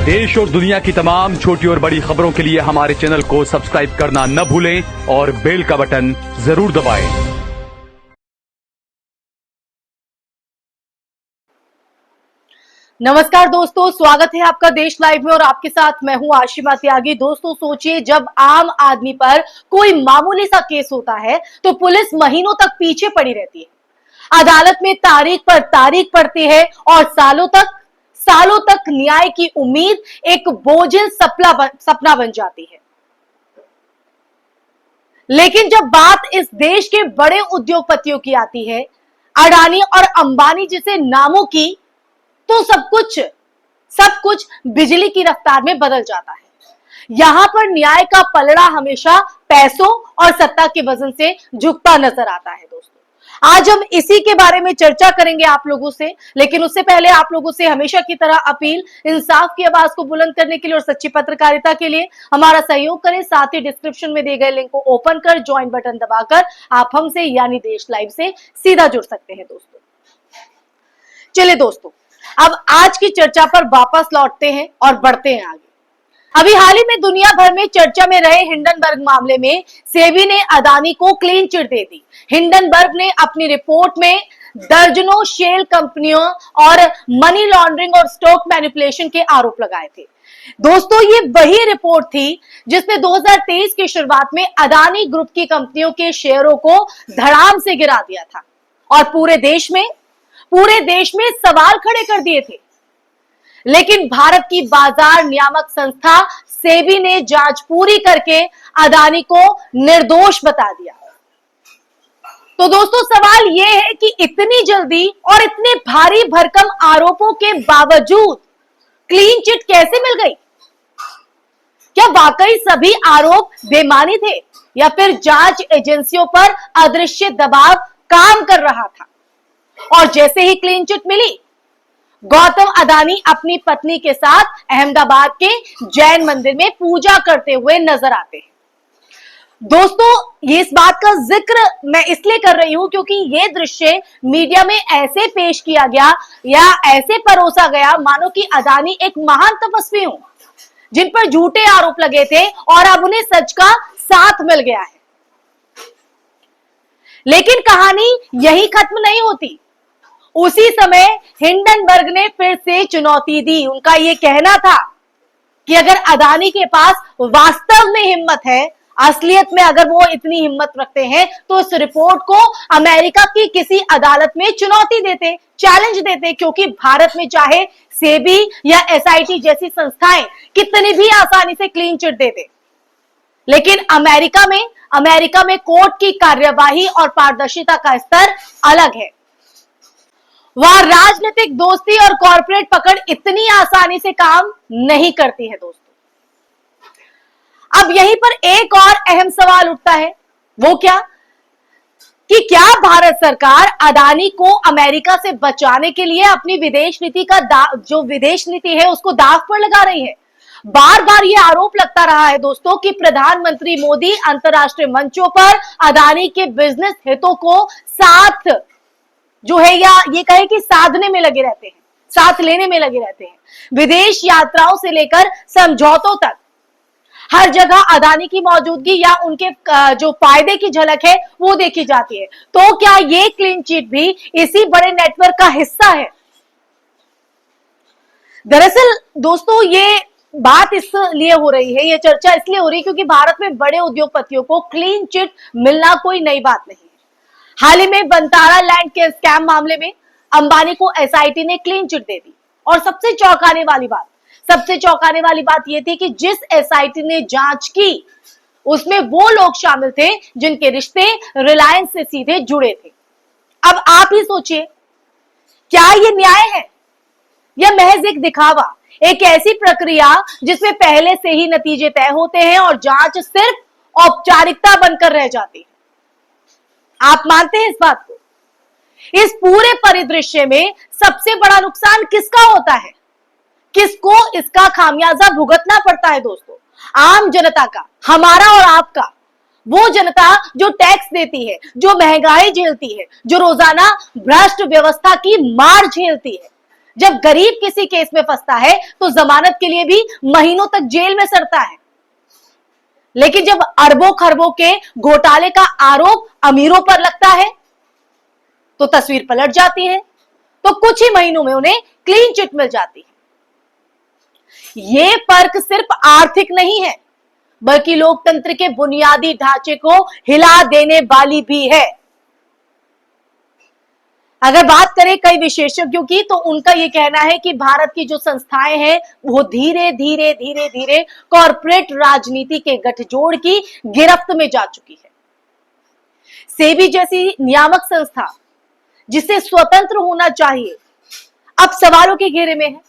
देश और दुनिया की तमाम छोटी और बड़ी खबरों के लिए हमारे चैनल को सब्सक्राइब करना न भूलें और बेल का बटन जरूर दबाएं। नमस्कार दोस्तों, स्वागत है आपका देश लाइव में और आपके साथ मैं हूं आशिमा त्यागी। दोस्तों सोचिए, जब आम आदमी पर कोई मामूली सा केस होता है तो पुलिस महीनों तक पीछे पड़ी रहती है, अदालत में तारीख पर तारीख पड़ती है और सालों तक न्याय की उम्मीद एक बोझिल सपना बन जाती है। लेकिन जब बात इस देश के बड़े उद्योगपतियों की आती है, अडानी और अंबानी जैसे नामों की, तो सब कुछ बिजली की रफ्तार में बदल जाता है। यहां पर न्याय का पलड़ा हमेशा पैसों और सत्ता के वजन से झुकता नजर आता है। दोस्तों आज हम इसी के बारे में चर्चा करेंगे आप लोगों से, लेकिन उससे पहले आप लोगों से हमेशा की तरह अपील, इंसाफ की आवाज को बुलंद करने के लिए और सच्ची पत्रकारिता के लिए हमारा सहयोग करें। साथ ही डिस्क्रिप्शन में दिए गए लिंक को ओपन कर ज्वाइन बटन दबाकर आप हमसे यानी देश लाइव से सीधा जुड़ सकते हैं। दोस्तों चलिए दोस्तों, अब आज की चर्चा पर वापस लौटते हैं और बढ़ते हैं आगे। अभी हाल ही में दुनिया भर में चर्चा में रहे हिंडनबर्ग मामले में सेबी ने अडानी को क्लीन चिट दे दी। हिंडनबर्ग ने अपनी रिपोर्ट में दर्जनों शेल कंपनियों और मनी लॉन्ड्रिंग और स्टॉक मैनिपुलेशन के आरोप लगाए थे। दोस्तों ये वही रिपोर्ट थी जिसने 2023 की शुरुआत में अडानी ग्रुप की कंपनियों के शेयरों को धड़ाम से गिरा दिया था और पूरे देश में सवाल खड़े कर दिए थे। लेकिन भारत की बाजार नियामक संस्था सेबी ने जांच पूरी करके अडानी को निर्दोष बता दिया। तो दोस्तों सवाल यह है कि इतनी जल्दी और इतने भारी भरकम आरोपों के बावजूद क्लीन चिट कैसे मिल गई? क्या वाकई सभी आरोप बेमानी थे या फिर जांच एजेंसियों पर अदृश्य दबाव काम कर रहा था? और जैसे ही क्लीन चिट मिली, गौतम अडानी अपनी पत्नी के साथ अहमदाबाद के जैन मंदिर में पूजा करते हुए नजर आते हैं। दोस्तों ये इस बात का जिक्र मैं इसलिए कर रही हूं क्योंकि ये दृश्य मीडिया में ऐसे पेश किया गया या ऐसे परोसा गया मानो कि अडानी एक महान तपस्वी हो जिन पर झूठे आरोप लगे थे और अब उन्हें सच का साथ मिल गया है। लेकिन कहानी यही खत्म नहीं होती। उसी समय हिंडनबर्ग ने फिर से चुनौती दी। उनका यह कहना था कि अगर अडानी के पास वास्तव में हिम्मत है, असलियत में अगर वो इतनी हिम्मत रखते हैं, तो इस रिपोर्ट को अमेरिका की किसी अदालत में चुनौती देते, चैलेंज देते, क्योंकि भारत में चाहे सेबी या एसआईटी जैसी संस्थाएं कितनी भी आसानी से क्लीन चिट देते, लेकिन अमेरिका में कोर्ट की कार्यवाही और पारदर्शिता का स्तर अलग है। वहां राजनीतिक दोस्ती और कॉर्पोरेट पकड़ इतनी आसानी से काम नहीं करती है। दोस्तों अब यहीं पर एक और अहम सवाल उठता है, वो क्या कि क्या भारत सरकार अडानी को अमेरिका से बचाने के लिए अपनी विदेश नीति का जो विदेश नीति है उसको दांव पर लगा रही है? बार बार ये आरोप लगता रहा है दोस्तों कि प्रधानमंत्री मोदी अंतर्राष्ट्रीय मंचों पर अडानी के बिजनेस हितों को साथ जो है या ये कहे कि साधने में लगे रहते हैं, साथ लेने में लगे रहते हैं। विदेश यात्राओं से लेकर समझौतों तक हर जगह अडानी की मौजूदगी या उनके जो फायदे की झलक है वो देखी जाती है। तो क्या ये क्लीन चिट भी इसी बड़े नेटवर्क का हिस्सा है? दरअसल दोस्तों ये बात इसलिए हो रही है, ये चर्चा इसलिए हो रही है क्योंकि भारत में बड़े उद्योगपतियों को क्लीन चिट मिलना कोई नई बात नहीं है। हाल ही में बंतारा लैंड के स्कैम मामले में अंबानी को एसआईटी ने क्लीन चिट दे दी और सबसे चौंकाने वाली बात यह थी कि जिस एसआईटी ने जांच की उसमें वो लोग शामिल थे जिनके रिश्ते रिलायंस से सीधे जुड़े थे। अब आप ही सोचिए, क्या ये न्याय है या महज एक दिखावा, एक ऐसी प्रक्रिया जिसमें पहले से ही नतीजे तय होते हैं और जांच सिर्फ औपचारिकता बनकर रह जाती है? आप मानते हैं इस बात को? इस पूरे परिदृश्य में सबसे बड़ा नुकसान किसका होता है? किसको इसका खामियाजा भुगतना पड़ता है? दोस्तों आम जनता का, हमारा और आपका। वो जनता जो टैक्स देती है, जो महंगाई झेलती है, जो रोजाना भ्रष्ट व्यवस्था की मार झेलती है, जब गरीब किसी केस में फंसता है तो जमानत के लिए भी महीनों तक जेल में सड़ता है, लेकिन जब अरबों खरबों के घोटाले का आरोप अमीरों पर लगता है तो तस्वीर पलट जाती है, तो कुछ ही महीनों में उन्हें क्लीन चिट मिल जाती है। यह फर्क सिर्फ आर्थिक नहीं है, बल्कि लोकतंत्र के बुनियादी ढांचे को हिला देने वाली भी है। अगर बात करें कई विशेषज्ञों की, तो उनका यह कहना है कि भारत की जो संस्थाएं हैं वो धीरे धीरे धीरे धीरे कॉरपोरेट राजनीति के गठजोड़ की गिरफ्त में जा चुकी है। सेबी जैसी नियामक संस्था जिसे स्वतंत्र होना चाहिए, अब सवालों के घेरे में है।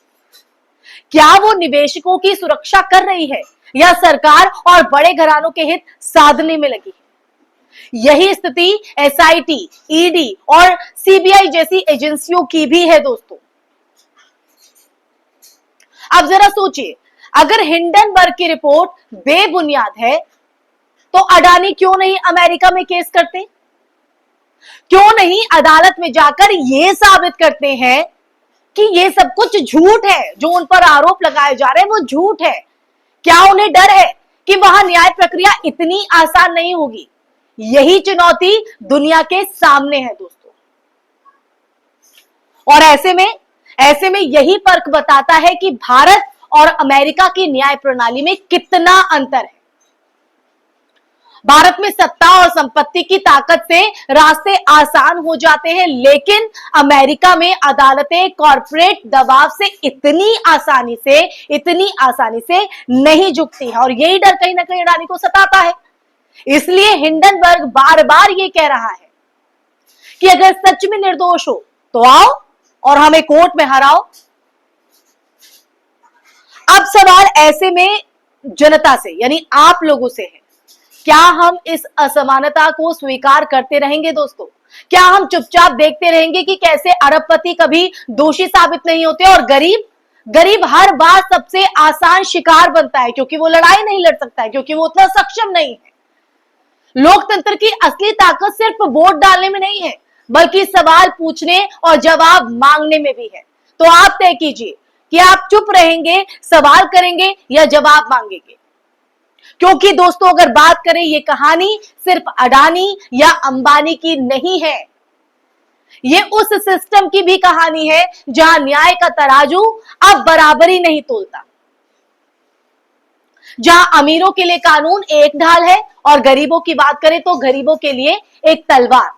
क्या वो निवेशकों की सुरक्षा कर रही है या सरकार और बड़े घरानों के हित साधने में लगी है? यही स्थिति एसआईटी, ईडी और सीबीआई जैसी एजेंसियों की भी है दोस्तों। अब जरा सोचिए, अगर हिंडनबर्ग की रिपोर्ट बेबुनियाद है तो अडानी क्यों नहीं अमेरिका में केस करते? क्यों नहीं अदालत में जाकर यह साबित करते हैं कि यह सब कुछ झूठ है, जो उन पर आरोप लगाए जा रहे हैं वो झूठ है? क्या उन्हें डर है कि वहां न्याय प्रक्रिया इतनी आसान नहीं होगी? यही चुनौती दुनिया के सामने है दोस्तों। और ऐसे में यही फर्क बताता है कि भारत और अमेरिका की न्याय प्रणाली में कितना अंतर है। भारत में सत्ता और संपत्ति की ताकत से रास्ते आसान हो जाते हैं, लेकिन अमेरिका में अदालतें कॉर्पोरेट दबाव से इतनी आसानी से नहीं झुकती हैं, और यही डर कहीं ना कहीं अडानी को सताता है। इसलिए हिंडनबर्ग बार बार ये कह रहा है कि अगर सच में निर्दोष हो तो आओ और हमें कोर्ट में हराओ। अब सवाल ऐसे में जनता से, यानी आप लोगों से है, क्या हम इस असमानता को स्वीकार करते रहेंगे दोस्तों? क्या हम चुपचाप देखते रहेंगे कि कैसे अरबपति कभी दोषी साबित नहीं होते और गरीब हर बार सबसे आसान शिकार बनता है, क्योंकि वो लड़ाई नहीं लड़ सकता है, क्योंकि वो उतना सक्षम नहीं है। लोकतंत्र की असली ताकत सिर्फ वोट डालने में नहीं है, बल्कि सवाल पूछने और जवाब मांगने में भी है। तो आप तय कीजिए कि आप चुप रहेंगे, सवाल करेंगे या जवाब मांगेंगे। क्योंकि दोस्तों, अगर बात करें, ये कहानी सिर्फ अडानी या अंबानी की नहीं है, ये उस सिस्टम की भी कहानी है जहां न्याय का तराजू अब बराबरी नहीं तोलता, जहां अमीरों के लिए कानून एक ढाल है और गरीबों की बात करें तो गरीबों के लिए एक तलवार।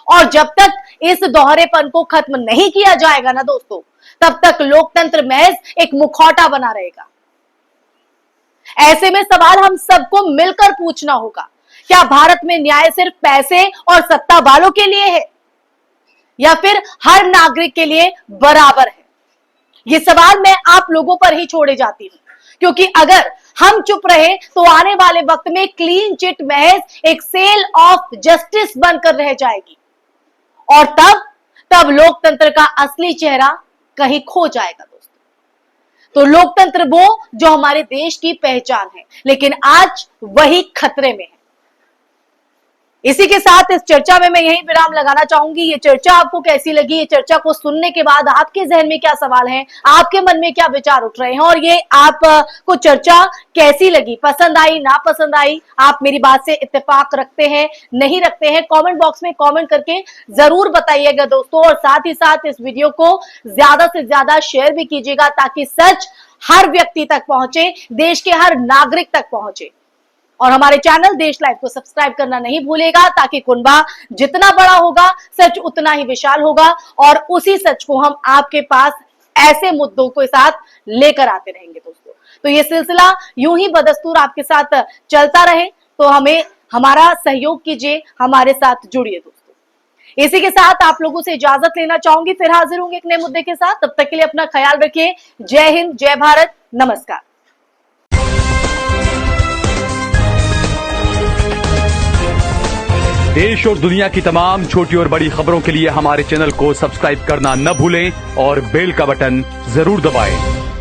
और जब तक इस दोहरेपन को खत्म नहीं किया जाएगा ना दोस्तों, तब तक लोकतंत्र महज एक मुखौटा बना रहेगा। ऐसे में सवाल हम सबको मिलकर पूछना होगा, क्या भारत में न्याय सिर्फ पैसे और सत्ता वालों के लिए है या फिर हर नागरिक के लिए बराबर है? ये सवाल मैं आप लोगों पर ही छोड़े जाती हूं, क्योंकि अगर हम चुप रहे तो आने वाले वक्त में क्लीन चिट महज एक सेल ऑफ जस्टिस बनकर रह जाएगी, और तब लोकतंत्र का असली चेहरा कहीं खो जाएगा दोस्तों। तो लोकतंत्र वो जो हमारे देश की पहचान है, लेकिन आज वही खतरे में है। इसी के साथ इस चर्चा में मैं यही विराम लगाना चाहूंगी। ये चर्चा आपको कैसी लगी? ये चर्चा को सुनने के बाद आपके जहन में क्या सवाल हैं, आपके मन में क्या विचार उठ रहे हैं, और ये आपको चर्चा कैसी लगी? पसंद आई, ना पसंद आई? आप मेरी बात से इत्तेफाक रखते हैं, नहीं रखते हैं? कमेंट बॉक्स में कमेंट करके जरूर बताइएगा दोस्तों। और साथ ही साथ इस वीडियो को ज्यादा से ज्यादा शेयर भी कीजिएगा, ताकि सच हर व्यक्ति तक पहुंचे, देश के हर नागरिक तक पहुंचे। और हमारे चैनल देश लाइव को सब्सक्राइब करना नहीं भूलेगा, ताकि कुनबा जितना बड़ा होगा, सच उतना ही विशाल होगा, और उसी सच को हम आपके पास ऐसे मुद्दों के साथ लेकर आते रहेंगे दोस्तों। तो ये सिलसिला यूं ही बदस्तूर आपके साथ चलता रहे, तो हमें हमारा सहयोग कीजिए, हमारे साथ जुड़िए दोस्तों। इसी के साथ आप लोगों से इजाजत लेना चाहूंगी, फिर हाजिर होंगे एक नए मुद्दे के साथ। तब तक के लिए अपना ख्याल रखिए। जय हिंद, जय भारत, नमस्कार। देश और दुनिया की तमाम छोटी और बड़ी खबरों के लिए हमारे चैनल को सब्सक्राइब करना न भूलें और बेल का बटन जरूर दबाएं।